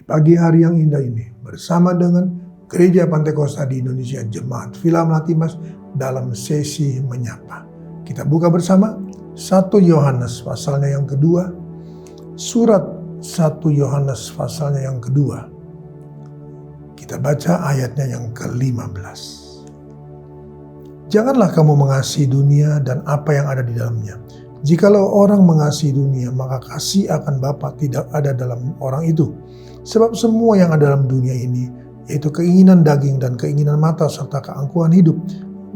pagi hari yang indah ini bersama dengan Gereja Pantai Kosta di Indonesia, Jemaat Villa Melati Mas dalam sesi menyapa. Kita buka bersama 1 Yohanes pasalnya yang kedua, surat 1 Yohanes pasalnya yang kedua. Kita baca ayatnya yang ke-15. Janganlah kamu mengasihi dunia dan apa yang ada di dalamnya. Jikalau orang mengasihi dunia, maka kasih akan Bapa tidak ada dalam orang itu. Sebab semua yang ada dalam dunia ini, yaitu keinginan daging dan keinginan mata serta keangkuhan hidup,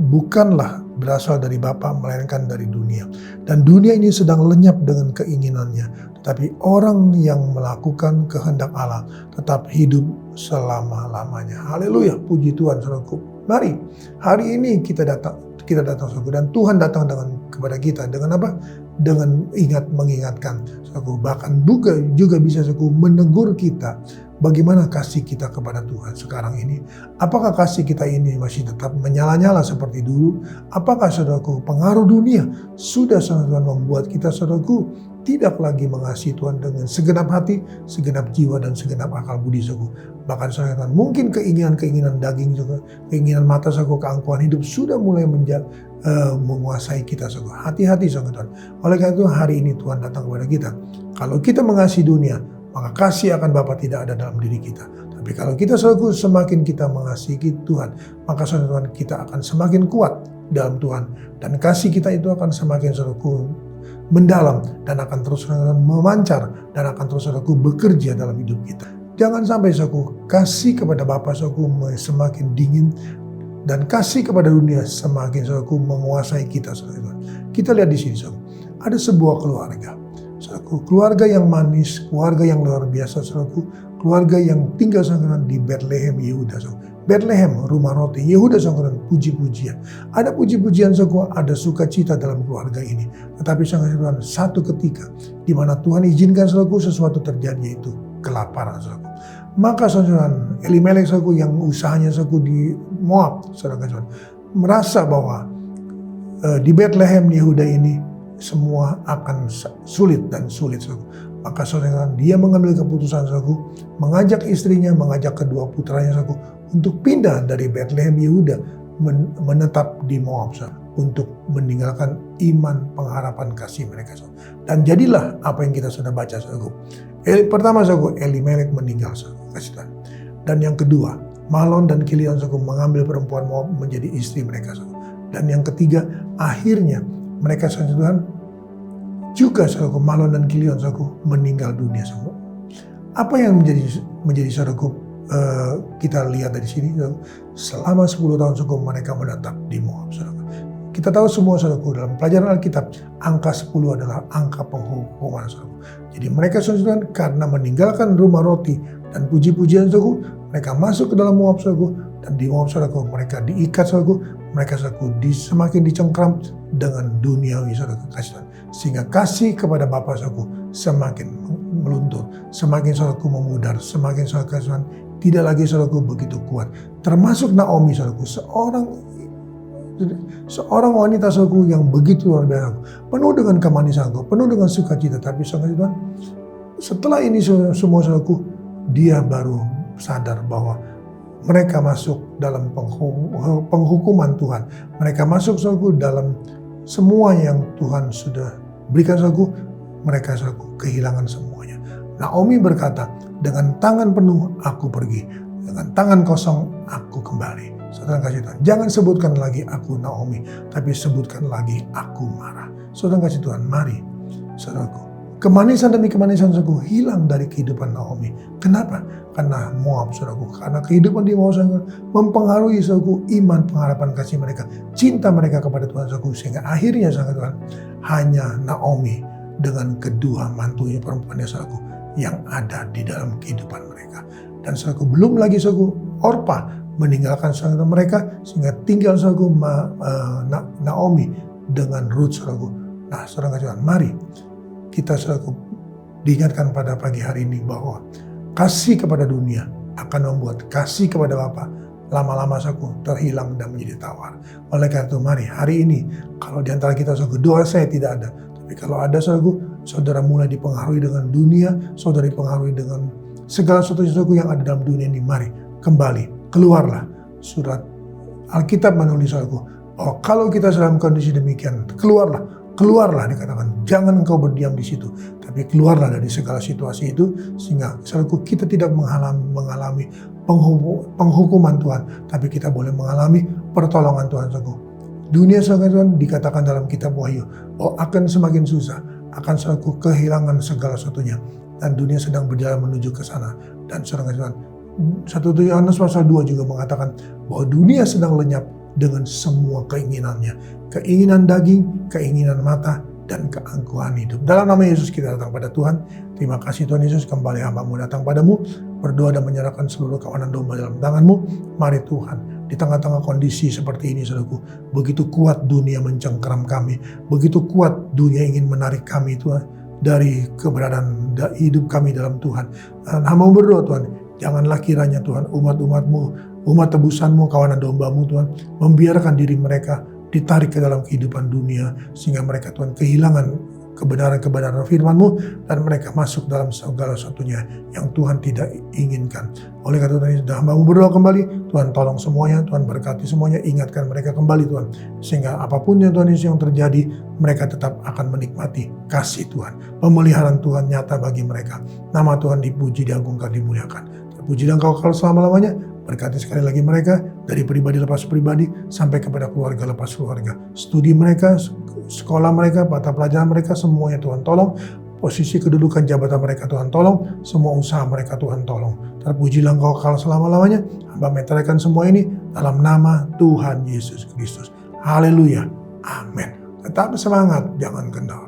bukanlah berasal dari Bapa, melainkan dari dunia. Dan dunia ini sedang lenyap dengan keinginannya. Tetapi orang yang melakukan kehendak Allah tetap hidup selama-lamanya. Haleluya, puji Tuhan saudaraku. Mari, hari ini kita datang saudaraku, dan Tuhan datang kepada kita dengan apa? Dengan mengingatkan saudaraku, bahkan juga bisa saudaraku menegur kita. Bagaimana kasih kita kepada Tuhan sekarang ini? Apakah kasih kita ini masih tetap menyala-nyala seperti dulu? Apakah saudaraku pengaruh dunia sudah sangat membuat kita saudaraku tidak lagi mengasihi Tuhan dengan segenap hati, segenap jiwa, dan segenap akal budi saudaraku? Bahkan saudara, mungkin keinginan daging juga, keinginan mata saudaraku, keangkuhan hidup sudah mulai menguasai kita saudaraku. Hati-hati saudara. Oleh karena itu hari ini Tuhan datang kepada kita. Kalau kita mengasihi dunia, maka kasih akan Bapa tidak ada dalam diri kita. Tapi kalau kita saudaraku semakin kita mengasihi Tuhan, maka saudara kita akan semakin kuat dalam Tuhan. Dan kasih kita itu akan semakin saudaraku mendalam dan akan terus memancar dan akan terus saudaraku bekerja dalam hidup kita. Jangan sampai saudaraku kasih kepada Bapa saudaraku semakin dingin dan kasih kepada dunia semakin saudaraku menguasai kita saudara. Kita lihat di sini saudaraku, ada sebuah keluarga. Saudaraku, keluarga yang manis, keluarga yang luar biasa saudaraku, keluarga yang tinggal saudara di Bethlehem Yehuda saudara. Bethlehem, rumah roti, Yehuda saudara, puji-pujian. Ada puji-pujian saudara, ada sukacita dalam keluarga ini. Tetapi saudara, satu ketika di mana Tuhan izinkan saudara sesuatu terjadi, yaitu kelaparan saudara. Maka saudara, Elimelek saudara yang usahanya saudara di Moab saudara, merasa bahwa di Bethlehem Yehuda ini semua akan sulit saudara. Maka saudara, dia mengambil keputusan saudara, mengajak istrinya, mengajak kedua putranya saudara untuk pindah dari Bethlehem Yehuda menetap di Moab saudara, untuk meninggalkan iman, pengharapan kasih mereka saudara. Dan jadilah apa yang kita sudah baca saudara. Pertama saudara, Elimelek meninggal saudara, kasih Tuhan. Dan yang kedua, Mahlon dan Kilion saudara mengambil perempuan Moab menjadi istri mereka saudara. Dan yang ketiga, akhirnya mereka saudara juga saudara, Mahlon dan Kilion saudara meninggal dunia saudara. Apa yang menjadi saudara, kita lihat dari sini saudara, selama 10 tahun saudara mereka menetap di Moab saudara. Kita tahu semua saudaraku, dalam pelajaran Alkitab angka 10 adalah angka penghukuman saudaraku. Jadi mereka saudara karena meninggalkan rumah roti dan puji-pujian saudaraku, mereka masuk ke dalam Moab saudaraku, dan di Moab saudaraku mereka diikat saudaraku, mereka saudaraku semakin dicengkram dengan duniawi saudaraku kasih Tuhan. Sehingga kasih kepada Bapa saudaraku semakin meluntur, semakin saudaraku memudar, semakin saudaraku kasih Tuhan tidak lagi saudaraku begitu kuat. Termasuk Naomi saudaraku, seorang wanita saudaraku yang begitu luar biasa, penuh dengan kemanisan, penuh dengan sukacita. Tapi saudaraku, setelah ini semua saudaraku, dia baru sadar bahwa mereka masuk dalam penghukuman Tuhan. Mereka masuk saudaraku dalam semua yang Tuhan sudah berikan saudaraku. Mereka saudaraku kehilangan semuanya. Naomi berkata, dengan tangan penuh aku pergi, dengan tangan kosong aku kembali. Saudara kasih Tuhan, jangan sebutkan lagi aku Naomi, tapi sebutkan lagi aku Mara. Saudara kasih Tuhan, mari saudaraku, kemanisan demi kemanisan saudaraku hilang dari kehidupan Naomi. Kenapa? Karena Moab saudaraku, karena kehidupan di Moab saudaraku mempengaruhi saudaraku iman, pengharapan kasih mereka, cinta mereka kepada Tuhan saudaraku, sehingga akhirnya saudara Tuhan hanya Naomi dengan kedua mantunya perempuannya saudaraku yang ada di dalam kehidupan mereka. Dan saudaraku, belum lagi saudaraku Orpa meninggalkan saudara mereka, sehingga tinggal saudaraku Naomi dengan Ruth saudaraku. Nah saudara kasih, mari kita saudaraku diingatkan pada pagi hari ini bahwa kasih kepada dunia akan membuat kasih kepada Bapa lama-lama saudaraku terhilang dan menjadi tawar. Oleh karena itu mari hari ini, kalau di antara kita saudaraku doa saya tidak ada, tapi kalau ada saudaraku, saudara mulai dipengaruhi dengan dunia, saudara dipengaruhi dengan segala sesuatu yang ada dalam dunia ini, mari kembali, keluarlah. Surat Alkitab menulis aku, oh kalau kita dalam kondisi demikian, keluarlah dikatakan, jangan engkau berdiam di situ, tapi keluarlah dari segala situasi itu, sehingga saudaraku kita tidak mengalami penghukuman Tuhan, tapi kita boleh mengalami pertolongan Tuhan. Saudaraku, dunia Tuhan dikatakan dalam kitab Wahyu, oh akan semakin susah, akan saudaraku kehilangan segala sesuatunya, dan dunia sedang berjalan menuju ke sana. Dan saudara Tuhan, 1 Yohanes pasal 2 juga mengatakan bahwa dunia sedang lenyap dengan semua keinginannya. Keinginan daging, keinginan mata, dan keangkuhan hidup. Dalam nama Yesus kita datang pada Tuhan. Terima kasih Tuhan Yesus, kembali hamba-Mu datang padamu. Berdoa dan menyerahkan seluruh kawanan domba dalam tangan-Mu. Mari Tuhan, di tengah-tengah kondisi seperti ini saudaraku, begitu kuat dunia mencengkeram kami. Begitu kuat dunia ingin menarik kami Tuhan dari keberadaan hidup kami dalam Tuhan. Dan hamba berdoa Tuhan, janganlah kiranya Tuhan umat-umat-Mu, umat tebusan-Mu, kawanan domba-Mu Tuhan, membiarkan diri mereka ditarik ke dalam kehidupan dunia, sehingga mereka Tuhan kehilangan kebenaran-kebenaran firman-Mu, dan mereka masuk dalam segala satunya yang Tuhan tidak inginkan. Oleh karena itu sudah hamba berdoa kembali, Tuhan tolong semuanya, Tuhan berkati semuanya, ingatkan mereka kembali Tuhan, sehingga apapun yang Tuhan Yesus yang terjadi, mereka tetap akan menikmati kasih Tuhan, pemeliharaan Tuhan nyata bagi mereka. Nama Tuhan dipuji, diagungkan, dimuliakan. Terpuji dan Kau kekal selama-lamanya. Berkati sekali lagi mereka, dari pribadi lepas pribadi, sampai kepada keluarga lepas keluarga. Studi mereka, sekolah mereka, mata pelajaran mereka, semuanya Tuhan tolong. Posisi kedudukan jabatan mereka Tuhan tolong. Semua usaha mereka Tuhan tolong. Terpujilah Engkau kekal selama-lamanya. Hamba menyerahkan semua ini dalam nama Tuhan Yesus Kristus. Haleluya. Amin. Tetap semangat, jangan kendor.